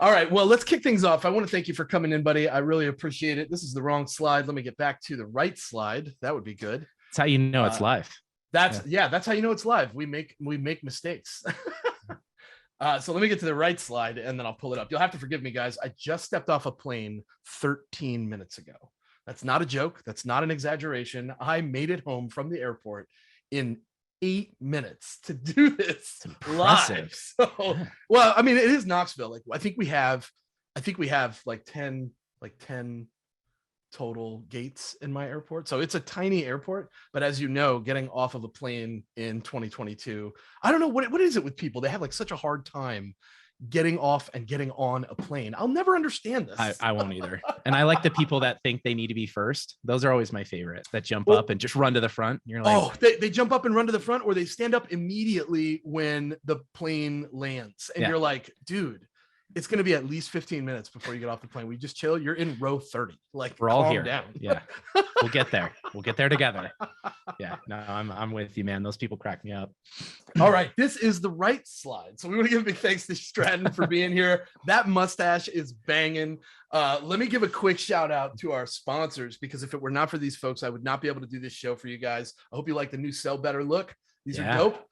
All right. Well, let's kick things off. I want to thank you for coming in, buddy. I really appreciate it. This is the wrong slide. Let me get back to the right slide. That would be good. That's how you know it's live. That's how you know it's live. We make mistakes. So let me get to the right slide and then I'll pull it up. You'll have to forgive me, guys. I just stepped off a plane 13 minutes ago. That's not a joke. That's not an exaggeration. I made it home from the airport in 8 minutes to do this live. So, well, I mean, it is Knoxville. Like, I think we have like 10 total gates in my airport. So it's a tiny airport, but as you know, getting off of a plane in 2022, I don't know what is it with people. They have like such a hard time getting off and getting on a plane. I'll never understand this. I won't either. And I like the people that think they need to be first. Those are always my favorite, that jump up and just run to the front. You're like, they jump up and run to the front, or they stand up immediately when the plane lands. And you're like, dude, it's going to be at least 15 minutes before you get off the plane. We just chill. You're in row 30. Like, we're all here. Down. Yeah. We'll get there. We'll get there together. Yeah. No, I'm with you, man. Those people crack me up. All right. This is the right slide. So we want to give a big thanks to Stratton for being here. That mustache is banging. Let me give a quick shout out to our sponsors, because if it were not for these folks, I would not be able to do this show for you guys. I hope you like the new Sell Better look. These are dope.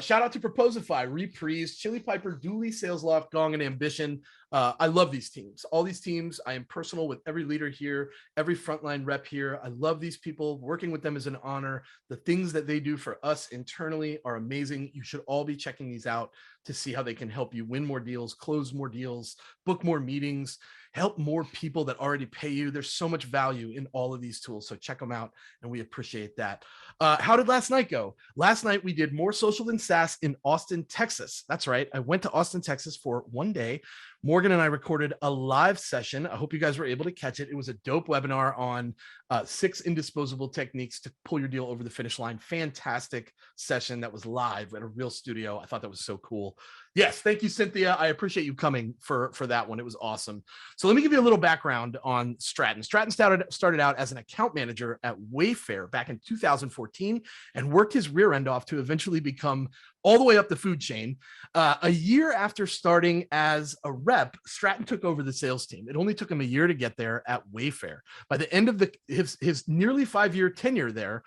Shout out to Proposify, Reprise, Chili Piper, Dooley, Sales Loft, Gong, and Ambition. I love these teams. All these teams, I am personal with every leader here, every frontline rep here. I love these people. Working with them is an honor. The things that they do for us internally are amazing. You should all be checking these out to see how they can help you win more deals, close more deals, book more meetings, help more people that already pay you. There's so much value in all of these tools. So check them out, and we appreciate that. How did last night go? Last night, we did More Social Than SaaS in Austin, Texas. That's right. I went to Austin, Texas for one day. Morgan and I recorded a live session. I hope you guys were able to catch it. It was a dope webinar on 6 indispensable techniques to pull your deal over the finish line. Fantastic session that was live at a real studio. I thought that was so cool. Yes, thank you, Cynthia. I appreciate you coming for that one. It was awesome. So let me give you a little background on Stratton. Stratton started out as an account manager at Wayfair back in 2014 and worked his rear end off to eventually become all the way up the food chain. A year after starting as a rep, Stratton took over the sales team. It only took him a year to get there at Wayfair. By the end of his nearly 5-year tenure there,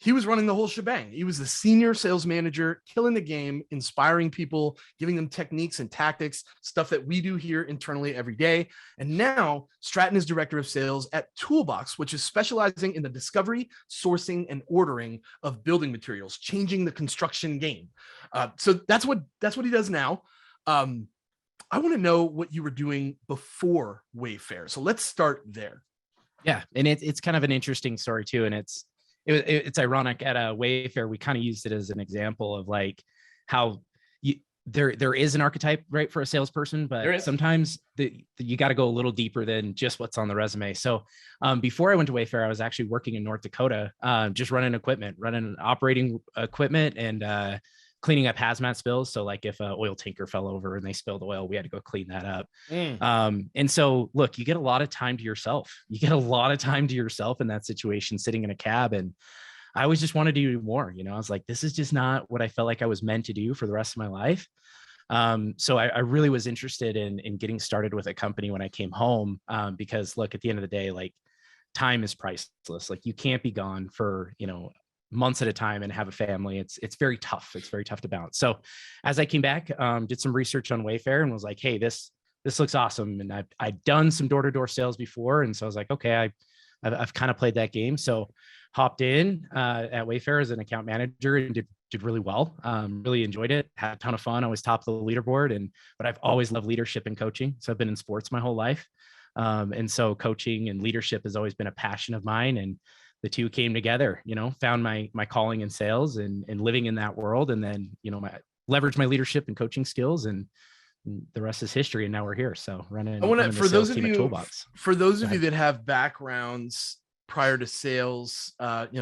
he was running the whole shebang. He was the senior sales manager, killing the game, inspiring people, giving them techniques and tactics, stuff that we do here internally every day. And now Stratton is director of sales at Toolbox, which is specializing in the discovery, sourcing, and ordering of building materials, changing the construction game. So that's what he does now. I want to know what you were doing before Wayfair. So let's start there. Yeah. And it's kind of an interesting story too. And it's ironic. At a Wayfair, we kind of used it as an example of like how there is an archetype, right, for a salesperson, but sometimes you got to go a little deeper than just what's on the resume. So before I went to Wayfair, I was actually working in North Dakota, just running operating equipment and cleaning up hazmat spills. So like if an oil tanker fell over and they spilled oil, we had to go clean that up. And so look, you get a lot of time to yourself. You get a lot of time to yourself in that situation, sitting in a cab. And I always just wanted to do more. I was like, this is just not what I felt like I was meant to do for the rest of my life. So I really was interested in getting started with a company when I came home, because look, at the end of the day, like, time is priceless. Like, you can't be gone for, months at a time and have a family. It's very tough. It's very tough to balance. So as I came back, did some research on Wayfair and was like, hey, this looks awesome. And I'd done some door-to-door sales before. And so I was like, okay, I've kind of played that game. So hopped in at Wayfair as an account manager and did really well. Really enjoyed it. Had a ton of fun. I was top of the leaderboard. But I've always loved leadership and coaching. So I've been in sports my whole life. And so coaching and leadership has always been a passion of mine. And the two came together, found my calling in sales and living in that world. And then, leveraged my leadership and coaching skills, and the rest is history. And now we're here. So running for those of you that have backgrounds prior to sales,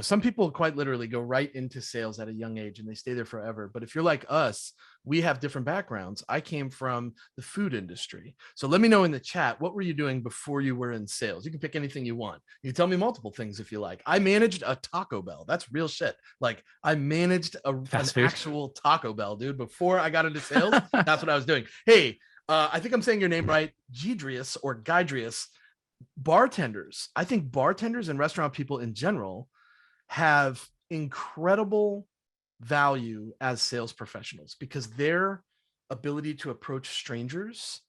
some people quite literally go right into sales at a young age and they stay there forever. But if you're like us, we have different backgrounds. I came from the food industry. So let me know in the chat, what were you doing before you were in sales? You can pick anything you want. You can tell me multiple things if you like. I managed a Taco Bell. That's real shit. Like, I managed an actual Taco Bell, dude. Before I got into sales, that's what I was doing. Hey, I think I'm saying your name right, Gidrius or Gydrius. Bartenders, I think bartenders and restaurant people in general have incredible value as sales professionals because their ability to approach strangers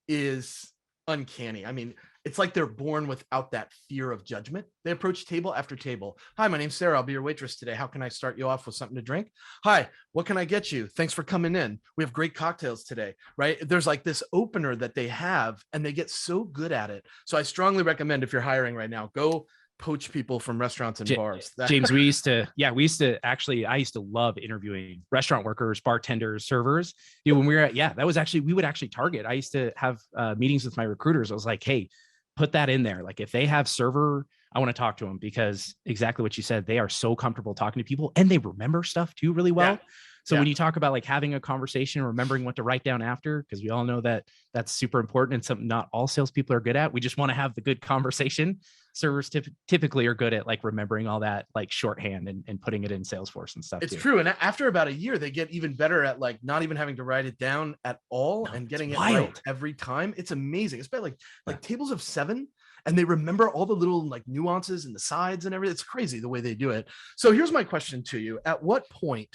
is uncanny. I mean, it's like they're born without that fear of judgment. They approach table after table. Hi, my name's Sarah. I'll be your waitress today. How can I start you off with something to drink? Hi, what can I get you? Thanks for coming in. We have great cocktails today, right? There's like this opener that they have and they get so good at it. So I strongly recommend if you're hiring right now, go poach people from restaurants and bars. James, I used to love interviewing restaurant workers, bartenders, servers. When we were we would actually target. I used to have meetings with my recruiters. I was like, hey, put that in there. Like if they have server, I want to talk to them because exactly what you said, they are so comfortable talking to people and they remember stuff too really well. Yeah. So when you talk about like having a conversation, remembering what to write down after, because we all know that that's super important and something not all salespeople are good at. We just want to have the good conversation. Servers typically are good at like remembering all that like shorthand and putting it in Salesforce and stuff. It's true. And after about a year, they get even better at like not even having to write it down at all and getting it right every time. It's amazing. It's about like tables of 7. And they remember all the little like nuances and the sides and everything. It's crazy the way they do it. So here's my question to you. At what point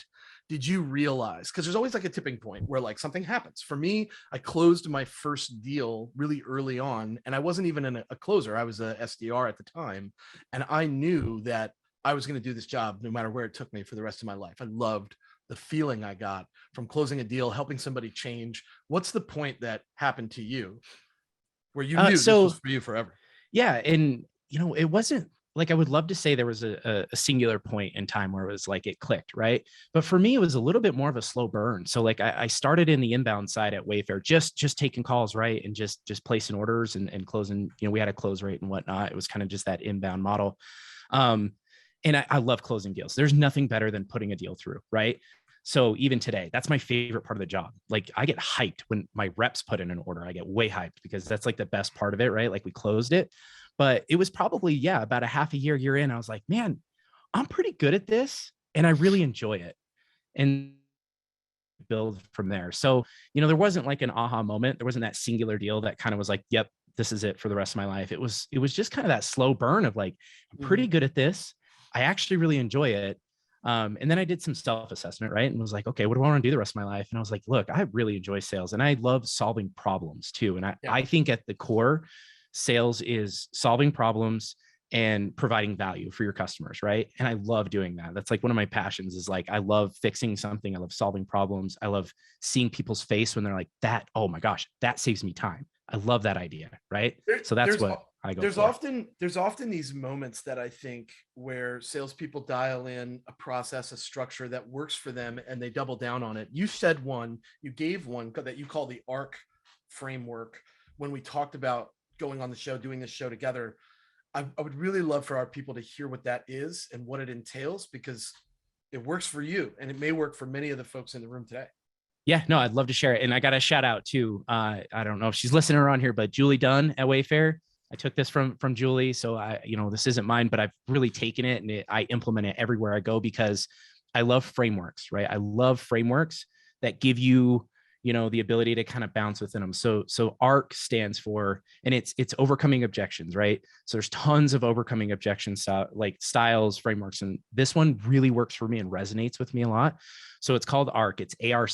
did you realize, because there's always like a tipping point where like something happens. For me, I closed my first deal really early on and I wasn't even a closer. I was a SDR at the time. And I knew that I was going to do this job no matter where it took me for the rest of my life. I loved the feeling I got from closing a deal, helping somebody change. What's the point that happened to you where you knew this was for you forever? Yeah. And, it wasn't like, I would love to say there was a singular point in time where it was like, it clicked. Right. But for me, it was a little bit more of a slow burn. So like I started in the inbound side at Wayfair, just taking calls. Right. And just placing orders and closing, we had a close rate and whatnot. It was kind of just that inbound model. And I love closing deals. There's nothing better than putting a deal through. Right. So even today, that's my favorite part of the job. Like I get hyped when my reps put in an order. I get way hyped because that's like the best part of it, right? Like we closed it, but it was probably, about a half a year in, I was like, man, I'm pretty good at this and I really enjoy it and build from there. So, there wasn't like an aha moment. There wasn't that singular deal that kind of was like, yep, this is it for the rest of my life. It was just kind of that slow burn of like, I'm pretty good at this. I actually really enjoy it. And then I did some self-assessment, right? And was like, okay, what do I want to do the rest of my life? And I was like, look, I really enjoy sales and I love solving problems too. And I think at the core, sales is solving problems and providing value for your customers, right? And I love doing that. That's like one of my passions is like, I love fixing something. I love solving problems. I love seeing people's face when they're like that. Oh my gosh, that saves me time. I love that idea, right? So that's what I go for. There's often these moments that I think where salespeople dial in a process, a structure that works for them, and they double down on it. You said you gave one that you call the ARC framework when we talked about going on the show, doing this show together. I would really love for our people to hear what that is and what it entails because it works for you and it may work for many of the folks in the room today. Yeah, no, I'd love to share it. And I got a shout out to, I don't know if she's listening around here, but Julie Dunn at Wayfair. I took this from Julie. So this isn't mine, but I've really taken it and I implement it everywhere I go because I love frameworks, right? I love frameworks that give you, the ability to kind of bounce within them. So ARC stands for, and it's overcoming objections, right? So there's tons of overcoming objections, like styles, frameworks. And this one really works for me and resonates with me a lot. So it's called ARC, it's ARC.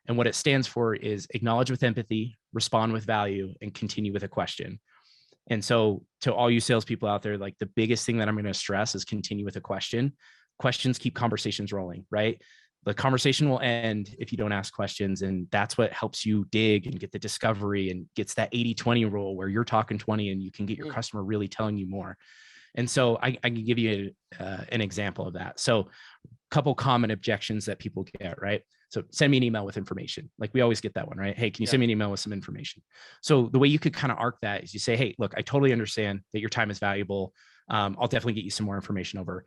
And what it stands for is acknowledge with empathy, respond with value, and continue with a question. And so to all you salespeople out there, like the biggest thing that I'm going to stress is continue with a question. Questions keep conversations rolling, right? The conversation will end if you don't ask questions. And that's what helps you dig and get the discovery and gets that 80-20 rule where you're talking 20 and you can get your customer really telling you more. And so I can give you an example of that. So a couple common objections that people get, right? So send me an email with information. Like we always get that one, right? Hey, can you send me an email with some information? So the way you could kind of arc that is you say, hey, look, I totally understand that your time is valuable. I'll definitely get you some more information over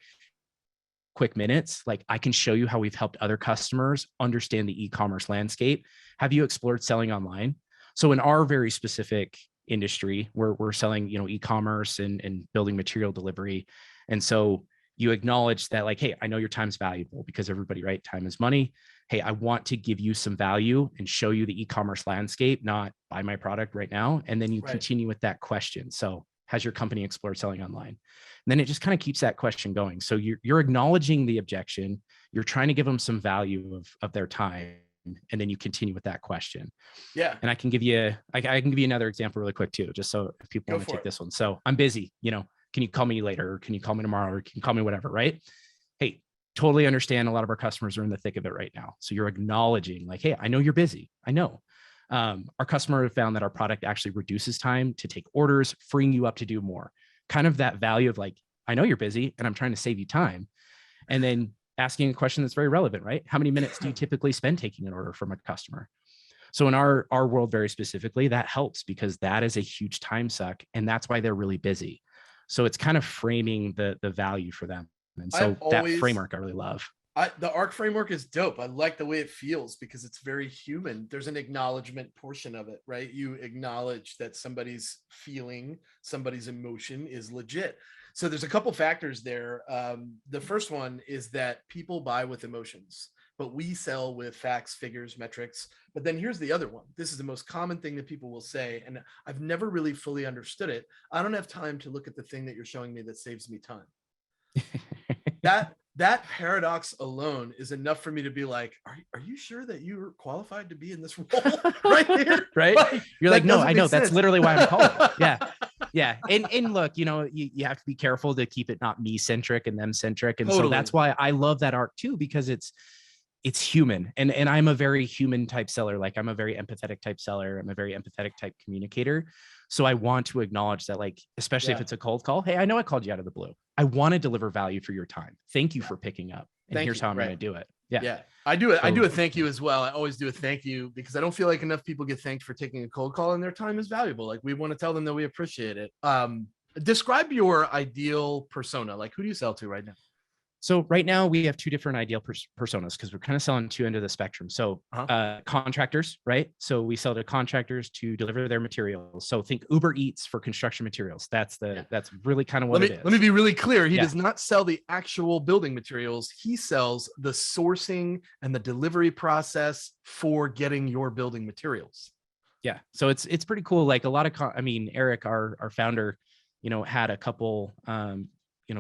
quick minutes. Like I can show you how we've helped other customers understand the e-commerce landscape. Have you explored selling online? So in our very specific industry, we're selling, e-commerce and building material delivery. And so you acknowledge that like, hey, I know your time's valuable because everybody, right? Time is money. hey, I want to give you some value and show you the e-commerce landscape, not buy my product right now. And then you continue with that question. So has your company explored selling online? And then it just kind of keeps that question going. So you're acknowledging the objection. You're trying to give them some value of their time. And then you continue with that question. Yeah. And I can give you another example really quick too, just so if people want to take this one. So I'm busy, can you call me later? Or can you call me tomorrow? Or can you call me whatever, right? Hey, totally understand a lot of our customers are in the thick of it right now. So you're acknowledging like, hey, I know you're busy. I know. Our customer have found that our product actually reduces time to take orders, freeing you up to do more. Kind of that value of like, I know you're busy and I'm trying to save you time. And then asking a question that's very relevant, right? How many minutes do you typically spend taking an order from a customer? So in our world, very specifically, that helps because that is a huge time suck. And that's why they're really busy. So it's kind of framing the value for them. And so that framework I really love. The ARC framework is dope. I like the way it feels because it's very human. There's an acknowledgement portion of it, right? You acknowledge that somebody's feeling, somebody's emotion is legit. So there's a couple factors there. The first one is that people buy with emotions, but we sell with facts, figures, metrics. But then here's the other one. This is the most common thing that people will say, and I've never really fully understood it. I don't have time to look at the thing that you're showing me that saves me time. That paradox alone is enough for me to be like, are you sure that you're qualified to be in this role right here? Right? Like, you're like, no, I know. That's literally why I'm calling. Yeah. Yeah. And look, you have to be careful to keep it not me centric and them centric. And so that's why I love that arc too, because it's human. And I'm a very human type seller. Like I'm a very empathetic type seller. I'm a very empathetic type communicator. So I want to acknowledge that, like, especially if it's a cold call. Hey, I know I called you out of the blue. I want to deliver value for your time. Thank you for picking up. And here's how I'm going to do it. Yeah. Yeah. I do it. I do a thank you as well. I always do a thank you because I don't feel like enough people get thanked for taking a cold call and their time is valuable. Like we want to tell them that we appreciate it. Describe your ideal persona. Like who do you sell to right now? So right now we have two different ideal personas because we're kind of selling two ends of the spectrum. So contractors, right? So we sell to contractors to deliver their materials. So think Uber Eats for construction materials. That's really kind of what it is. Let me be really clear. He does not sell the actual building materials. He sells the sourcing and the delivery process for getting your building materials. Yeah. So it's pretty cool. Like a lot of, Eric, our founder, had a couple,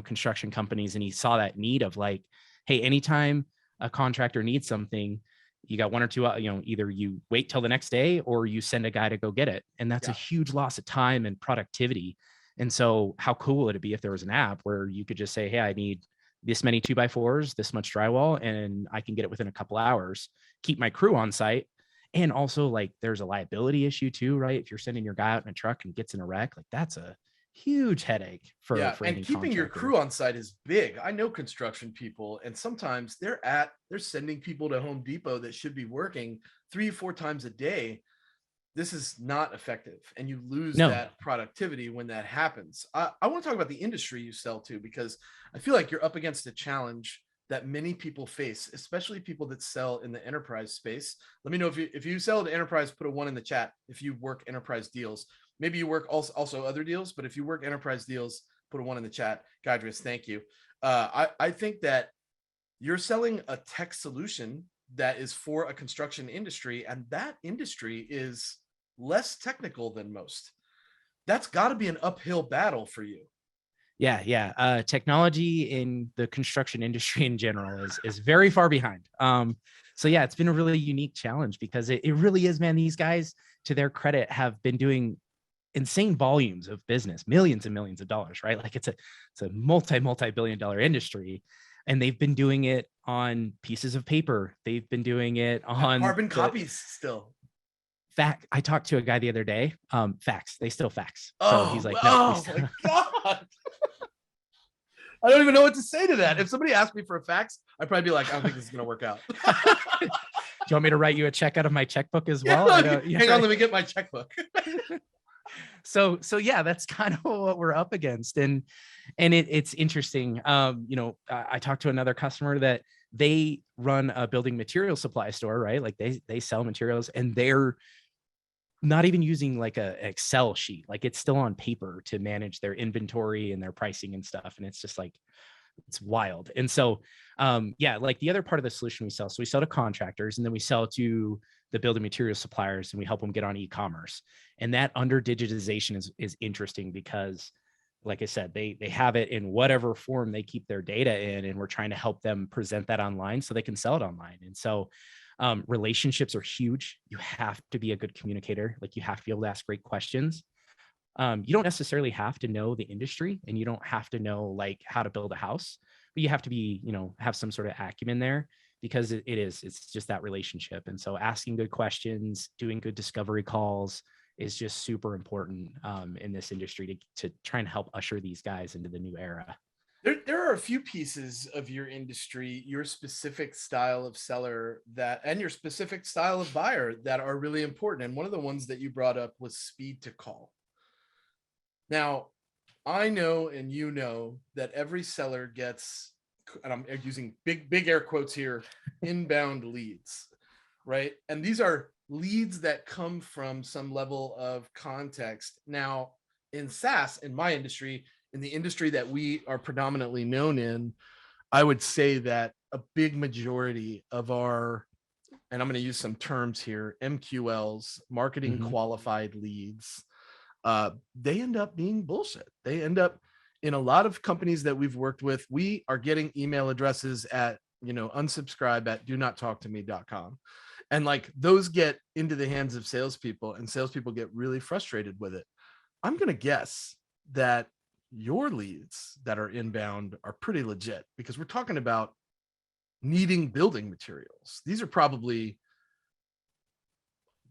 construction companies, and he saw that need of like, hey, anytime a contractor needs something, you got one or two, either you wait till the next day or you send a guy to go get it. And that's a huge loss of time and productivity. And so how cool would it be if there was an app where you could just say, hey, I need this many 2x4s, this much drywall, and I can get it within a couple hours, keep my crew on site. And also like there's a liability issue too, right? If you're sending your guy out in a truck and gets in a wreck, like that's a huge headache for and keeping your crew on site is big. I know construction people, and sometimes they're sending people to Home Depot that should be working 3-4 times a day. This is not effective, and you lose that productivity when that happens. I want to talk about the industry you sell to, because I feel like you're up against a challenge that many people face, especially people that sell in the enterprise space. Let me know if you sell to enterprise, put a 1 in the chat. If you work enterprise deals, maybe you work also other deals, but if you work enterprise deals, put a 1 in the chat. Guydris, thank you. I think that you're selling a tech solution that is for a construction industry, and that industry is less technical than most. That's got to be an uphill battle for you. Yeah. Technology in the construction industry in general is very far behind. So yeah, it's been a really unique challenge because it really is, man. These guys, to their credit, have been doing insane volumes of business, millions and millions of dollars, right? Like it's a multi-billion-dollar industry, and they've been doing it on pieces of paper. They've been doing it on carbon copies still. Fact. I talked to a guy the other day. Fax. They still fax. So he's like, no. Oh my God. I don't even know what to say to that. If somebody asked me for a fax, I'd probably be like, I don't think this is going to work out. Do you want me to write you a check out of my checkbook as well? Hang on, let me get my checkbook. So yeah, that's kind of what we're up against. And it's interesting. I talked to another customer that they run a building material supply store, right? Like they sell materials, and they're not even using like a Excel sheet. Like it's still on paper to manage their inventory and their pricing and stuff. And it's just like, it's wild. And so, yeah, like the other part of the solution we sell, so we sell to contractors, and then we sell to the building material suppliers, and we help them get on e-commerce. And that under digitization is interesting because, like I said, they have it in whatever form they keep their data in, and we're trying to help them present that online so they can sell it online. And so relationships are huge. You have to be a good communicator. Like, you have to be able to ask great questions. You don't necessarily have to know the industry, and you don't have to know like how to build a house, but you have to be, have some sort of acumen there, because it's just that relationship. And so asking good questions, doing good discovery calls is just super important in this industry to try and help usher these guys into the new era. There are a few pieces of your industry, your specific style of seller and your specific style of buyer that are really important. And one of the ones that you brought up was speed to call. Now, I know, and you know, that every seller gets, and I'm using big air quotes here, inbound leads, right? And these are leads that come from some level of context. Now, in SaaS, in my industry, in the industry that we are predominantly known in, I would say that a big majority of our, and I'm going to use some terms here, MQLs, marketing qualified leads, they end up being bullshit. They end up, in a lot of companies that we've worked with, we are getting email addresses at, unsubscribe@donottalktome.com. And like, those get into the hands of salespeople, and salespeople get really frustrated with it. I'm going to guess that your leads that are inbound are pretty legit, because we're talking about needing building materials. These are probably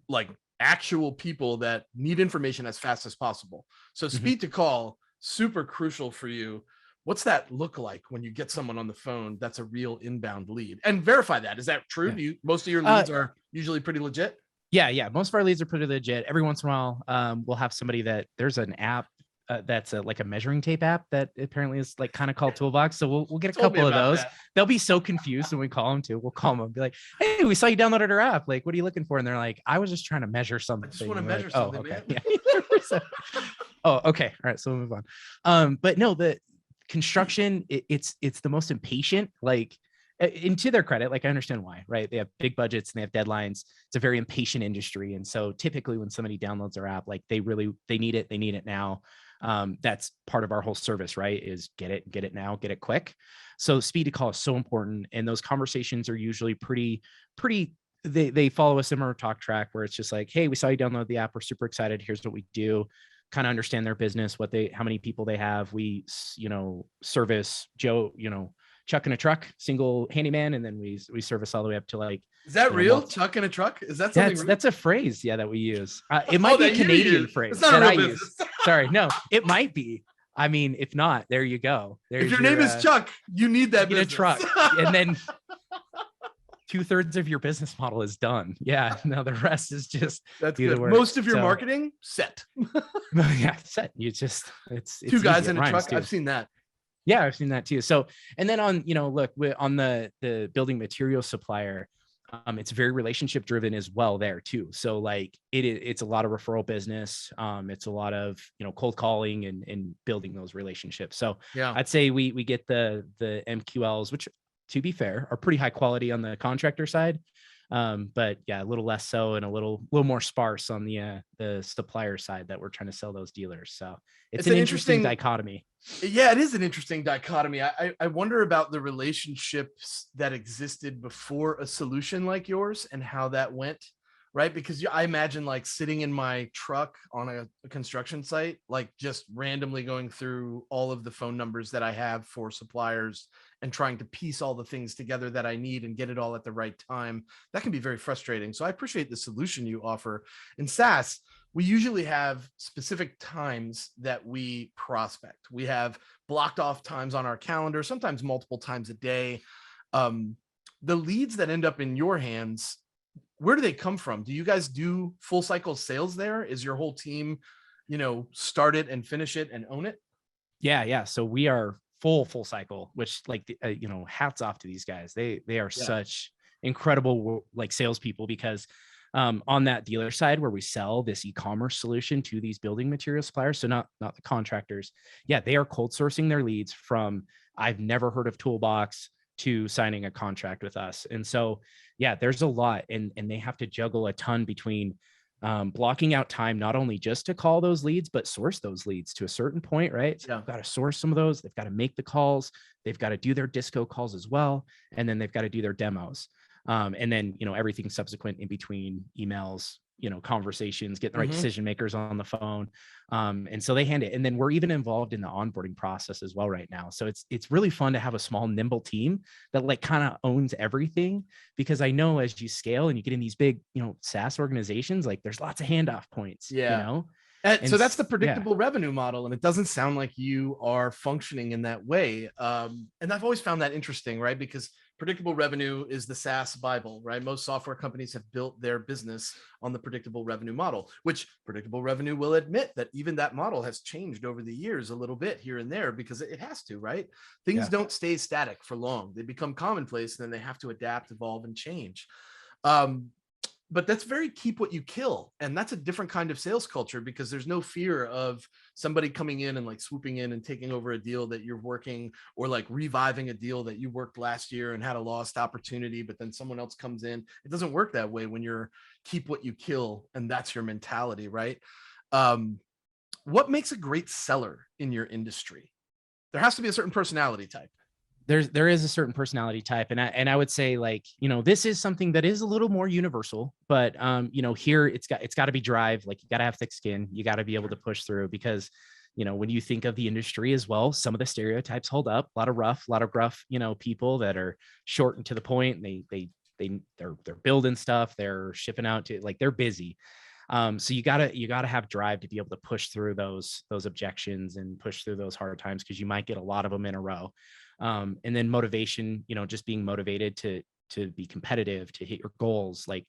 like actual people that need information as fast as possible. So speed to call, super crucial for you. What's that look like when you get someone on the phone that's a real inbound lead? And verify that. Is that true? Yeah. Most of your leads are usually pretty legit? Yeah. Most of our leads are pretty legit. Every once in a while, we'll have somebody there's an app that's like a measuring tape app that apparently is like kind of called Toolbox. So we'll get a couple of those. They'll be so confused when we call them too. We'll call them and be like, "Hey, we saw you downloaded our app. Like, what are you looking for?" And they're like, "I was just trying to measure something." I just want to measure something. Man. Yeah. Oh, okay. All right. So we'll move on. But no, the construction, it's the most impatient, like, and to their credit, like, I understand why, right? They have big budgets and they have deadlines. It's a very impatient industry. And so typically when somebody downloads our app, like, they need it now. That's part of our whole service, right? Is get it now, get it quick. So speed to call is so important. And those conversations are usually pretty, they follow a similar talk track where it's just like, "Hey, we saw you download the app. We're super excited. Here's what we do." Kind of understand their business, how many people they have. We, service Joe, Chuck in a truck, single handyman. And then we service all the way up to like. Is that real? Chuck in a truck? Is that something? That's a phrase. Yeah. That we use. It might be a Canadian phrase. It's not a real business. Sorry. No, it might be. I mean, if not, there you go. If your name is Chuck, you need that business. A truck. And then 2/3 of your business model is done. Yeah. No, the rest is just that's good. Most of your marketing set. Yeah, set. You just it's two guys in a truck. Too. I've seen that. Yeah, I've seen that too. So, and then on, look, on the building material supplier, it's very relationship driven as well there too. So like it's a lot of referral business. It's a lot of, cold calling and building those relationships. So yeah, I'd say we get the MQLs, which, to be fair, are pretty high quality on the contractor side. But yeah, a little less so, and a little more sparse on the supplier side that we're trying to sell those dealers. So it's an interesting dichotomy. Yeah, it is an interesting dichotomy. I wonder about the relationships that existed before a solution like yours and how that went, right? Because I imagine like sitting in my truck on a construction site, like just randomly going through all of the phone numbers that I have for suppliers and trying to piece all the things together that I need and get it all at the right time. That can be very frustrating. So I appreciate the solution you offer. In SaaS, we usually have specific times that we prospect. We have blocked off times on our calendar, sometimes multiple times a day. The leads that end up in your hands, where do they come from? Do you guys do full cycle sales there? Is your whole team, start it and finish it and own it? Yeah. So we are full cycle, which hats off to these guys. They are such incredible like salespeople, because on that dealer side where we sell this e-commerce solution to these building material suppliers, so not the contractors. Yeah, they are cold sourcing their leads from I've never heard of Toolbox to signing a contract with us. And so, yeah, there's a lot, and they have to juggle a ton between blocking out time, not only just to call those leads, but source those leads to a certain point, right? So Yeah. they've got to source some of those. They've got to make the calls. They've got to do their disco calls as well. And then they've got to do their demos. And then, everything subsequent in between, emails, conversations, get the right decision makers on the phone. And so they hand it. And then we're even involved in the onboarding process as well right now. So it's really fun to have a small, nimble team that like kind of owns everything, because I know as you scale and you get in these big, SaaS organizations, like there's lots of handoff points, And so that's the predictable revenue model. And it doesn't sound like you are functioning in that way. And I've always found that interesting, right? Because predictable revenue is the SaaS Bible, right? Most software companies have built their business on the predictable revenue model, which predictable revenue will admit that even that model has changed over the years a little bit here and there, because it has to, right? Things don't stay static for long. They become commonplace, and then they have to adapt, evolve, and change. But that's very keep what you kill. And that's a different kind of sales culture, because there's no fear of somebody coming in and like swooping in and taking over a deal that you're working, or like reviving a deal that you worked last year and had a lost opportunity, but then someone else comes in. It doesn't work that way when you're keep what you kill, and that's your mentality, right? What makes a great seller in your industry? There has to be a certain personality type. There is a certain personality type. And I would say, like, this is something that is a little more universal, but here it's got to be drive. Like, you got to have thick skin. You got to be able to push through, because, when you think of the industry as well, some of the stereotypes hold up. A lot of gruff, people that are short and to the point. They're building stuff. They're shipping out to, like, they're busy. So you gotta have drive to be able to push through those objections and push through those hard times, because you might get a lot of them in a row. And then motivation, just being motivated to be competitive, to hit your goals, like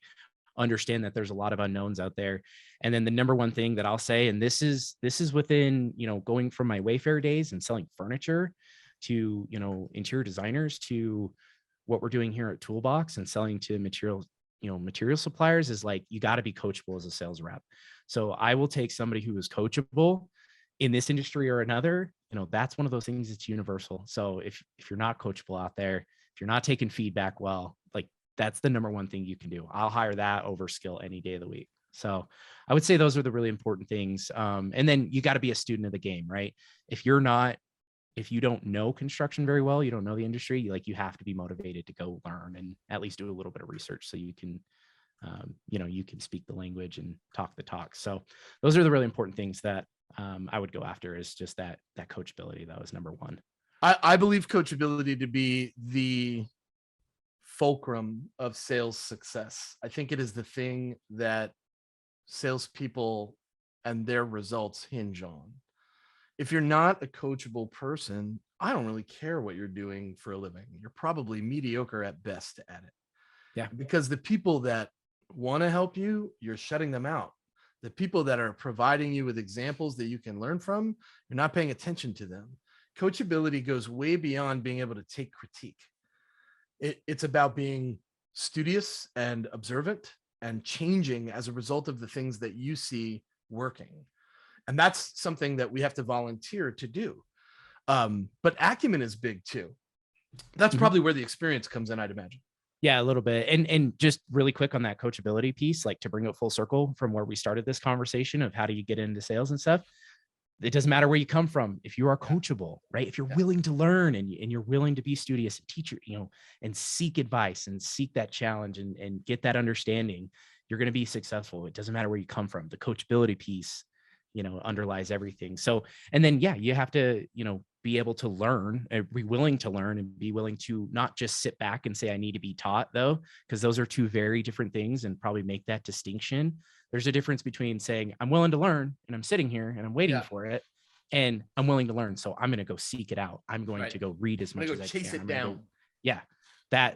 understand that there's a lot of unknowns out there. And then the number one thing that I'll say, and this is within, going from my Wayfair days and selling furniture to, interior designers, to what we're doing here at Toolbox and selling to material suppliers, is like, you got to be coachable as a sales rep. So I will take somebody who is coachable in this industry or another. That's one of those things that's universal. So if you're not coachable out there, if you're not taking feedback well, like, that's the number one thing you can do. I'll hire that over skill any day of the week. So I would say those are the really important things. And then you got to be a student of the game, right? If you don't know construction very well, you don't know the industry, you have to be motivated to go learn and at least do a little bit of research, so you can, you can speak the language and talk the talk. So those are the really important things that I would go after, is just that coachability. That was number one. I believe coachability to be the fulcrum of sales success. I think it is the thing that salespeople and their results hinge on. If you're not a coachable person, I don't really care what you're doing for a living. You're probably mediocre at best at it. Yeah. Because the people that want to help you, you're shutting them out. The people that are providing you with examples that you can learn from, you're not paying attention to them. Coachability goes way beyond being able to take critique. It's about being studious and observant and changing as a result of the things that you see working. And that's something that we have to volunteer to do. But acumen is big too. That's probably where the experience comes in, I'd imagine. Yeah, a little bit. And just really quick on that coachability piece, like, to bring it full circle from where we started this conversation of how do you get into sales and stuff. It doesn't matter where you come from. If you are coachable, right? If you're willing to learn and you're willing to be studious and teach, and seek advice and seek that challenge and get that understanding, you're going to be successful. It doesn't matter where you come from. The coachability piece, underlies everything. So, and then, you have to, be able to learn, be willing to learn, and be willing to not just sit back and say, I need to be taught, though, because those are two very different things, and probably make that distinction. There's a difference between saying, I'm willing to learn and I'm sitting here and I'm waiting for it, and I'm willing to learn. So I'm going to go seek it out. I'm going to go read as much as I can. Chase it down.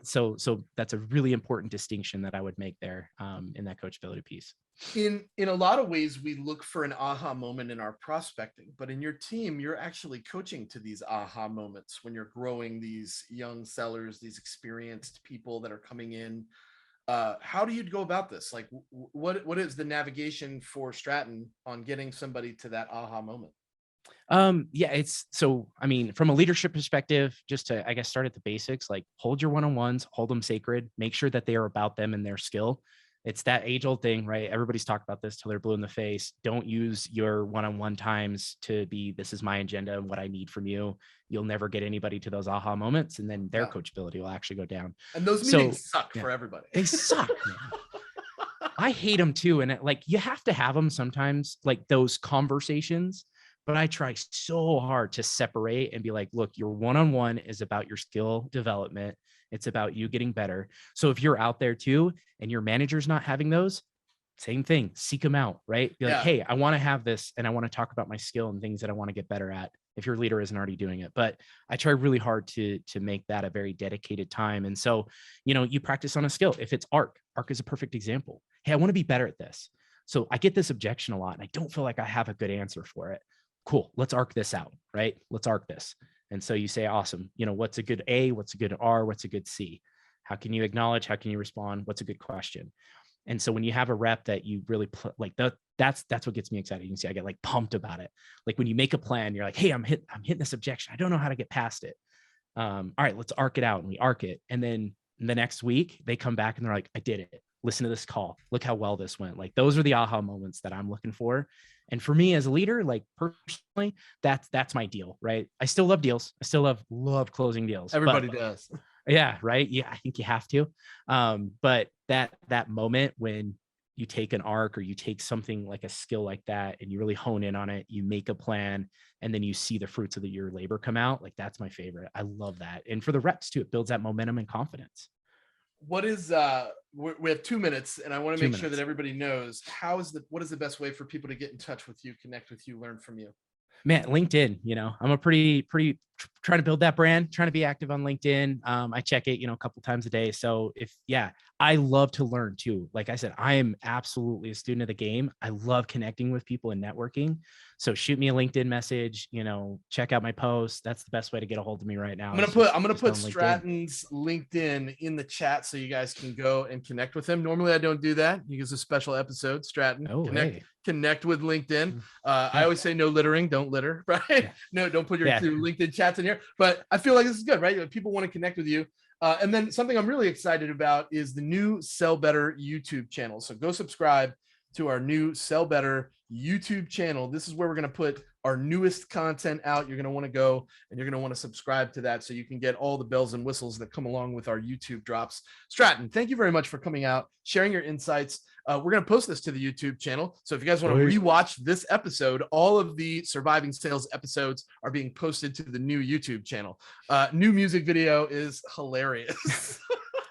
So that's a really important distinction that I would make there, in that coachability piece. In a lot of ways, we look for an aha moment in our prospecting, but in your team, you're actually coaching to these aha moments when you're growing these young sellers, these experienced people that are coming in. How do you go about this? Like, what is the navigation for Stratton on getting somebody to that aha moment? Yeah, it's so, I mean, from a leadership perspective, just to, I guess, start at the basics, like hold your one-on-ones, hold them sacred, make sure that they are about them and their skill. It's that age old thing, right? Everybody's talked about this till they're blue in the face. Don't use your one-on-one times to be, this is my agenda and what I need from you. You'll never get anybody to those aha moments. And then their coachability will actually go down. And those meetings suck for everybody. They suck, man. I hate them too. And like, you have to have them sometimes, like those conversations. But I try so hard to separate and be like, look, your one-on-one is about your skill development. It's about you getting better. So if you're out there too, and your manager's not having those, same thing, seek them out, right? Be like, hey, I want to have this and I want to talk about my skill and things that I want to get better at, if your leader isn't already doing it. But I try really hard to make that a very dedicated time. And so, you practice on a skill. If it's arc is a perfect example. Hey, I want to be better at this. So I get this objection a lot and I don't feel like I have a good answer for it. Cool. Let's arc this out, right? Let's arc this. And so you say, awesome. What's a good A? What's a good R? What's a good C? How can you acknowledge? How can you respond? What's a good question? And so when you have a rep that you really like, that's what gets me excited. You can see I get like pumped about it. Like when you make a plan, you're like, hey, I'm hitting this objection. I don't know how to get past it. All right, let's arc it out. And we arc it. And then the next week they come back and they're like, I did it. Listen to this call. Look how well this went. Like those are the aha moments that I'm looking for. And for me as a leader, like personally, that's my deal, right? I still love deals. I still love closing deals. Everybody does. Yeah. Right. Yeah. I think you have to. But that moment when you take an arc or you take something like a skill like that and you really hone in on it, you make a plan, and then you see the fruits of your labor come out. Like that's my favorite. I love that. And for the reps too, it builds that momentum and confidence. What is we have 2 minutes and I want to make sure that everybody knows what is the best way for people to get in touch with you, connect with you, learn from you? Man, LinkedIn, I'm a pretty trying to build that brand, trying to be active on LinkedIn. I check it, a couple times a day. So I love to learn too. Like I said, I am absolutely a student of the game. I love connecting with people and networking. So shoot me a LinkedIn message, check out my posts. That's the best way to get a hold of me right now. I'm going to put Stratton's LinkedIn in the chat so you guys can go and connect with him. Normally I don't do that. He gives a special episode, Stratton. Connect with LinkedIn. I always say no littering, don't litter, right? Yeah. No, don't put your LinkedIn chats in here. But I feel like this is good, right? People want to connect with you. And then something I'm really excited about is the new Sell Better YouTube channel. So go subscribe to our new Sell Better YouTube channel. This is where we're going to put our newest content out. You're going to want to go and you're going to want to subscribe to that so you can get all the bells and whistles that come along with our YouTube drops. Stratton, thank you very much for coming out, sharing your insights. We're going to post this to the YouTube channel. So if you guys want to rewatch this episode, all of the Surviving Sales episodes are being posted to the new YouTube channel. New music video is hilarious.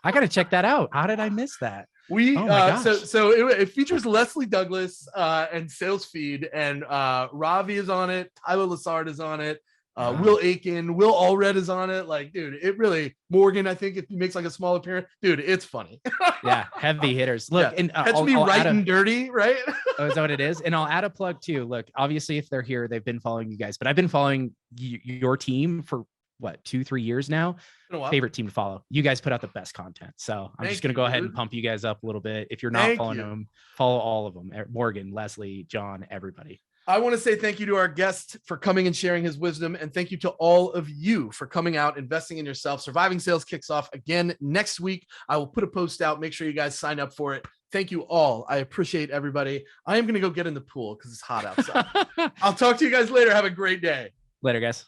I got to check that out. How did I miss that? It features Leslie Douglas and Sales Feed, and Ravi is on it. Tyler Lassard is on it. Will Aiken, Will Allred is on it. Like, dude, it really, Morgan, I think, if he makes like a small appearance, dude, it's funny. Yeah, heavy hitters. Look, and catch me right and dirty, right? Oh, is that what it is? And I'll add a plug too. Look, obviously, if they're here, they've been following you guys, but I've been following your team for what, 2-3 years now. Favorite team to follow. You guys put out the best content. So I'm just going to go ahead and pump you guys up a little bit. If you're not following them, follow all of them. Morgan, Leslie, John, everybody. I want to say thank you to our guest for coming and sharing his wisdom. And thank you to all of you for coming out, investing in yourself. Surviving Sales kicks off again next week. I will put a post out. Make sure you guys sign up for it. Thank you all. I appreciate everybody. I am going to go get in the pool because it's hot outside. I'll talk to you guys later. Have a great day. Later, guys.